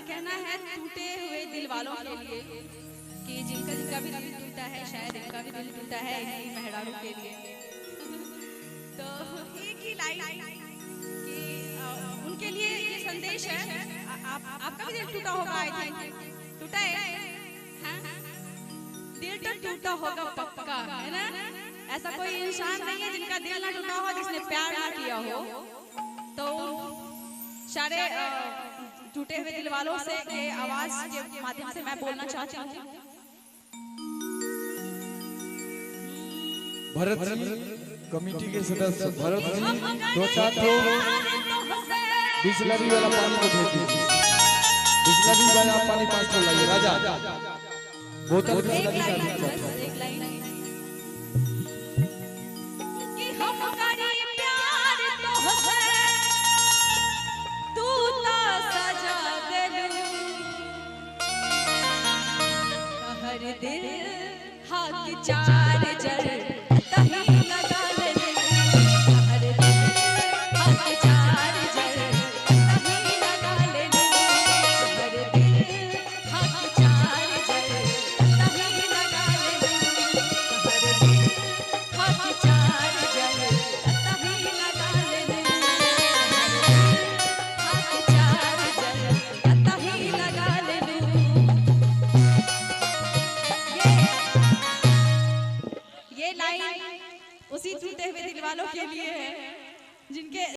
कहना है टूटे हुए दिल वालों के लिए कि जिनका भी दिल टूटा है, शायद इनका भी दिल टूटा है इनकी मेहरारू के लिए। तो एक ही लाइन कि उनके लिए ये संदेश है। आपका भी दिल टूटा होगा, आई थिंक टूटा है। हाँ? दिल तो टूटा होगा पक्का, है ना? ऐसा कोई इंसान नहीं है जिनका दिल ना टूटा हो, जिसने प्यार ना किया हो। तो सारे टूटे हुए दिल वालों से ये आवाज के माध्यम से मैं बोलना चाहती हूँ। भरत जी कमेटी के सदस्य भरत जी 2-4 बिस्लरी वाला पानी को भेज दीजिए। बिस्लरी वाला पानी 5 तो लाइए राजा, बोतल बिस्लरी का एक लाइन कि हम करी प्यार तो है तू तो सजा देलू हर दिल हाथ चार जर तही लगा ले हर दिल हाथ चार जर तही लगा ले हर दिल हाथ चार जर तही लगा ले हर दिल हाथ चार जर तही लगा ले हाथ चार जर तही लगा ले। ये लाइन उसी टूटे हुए दिल वालों के लिए है जिनके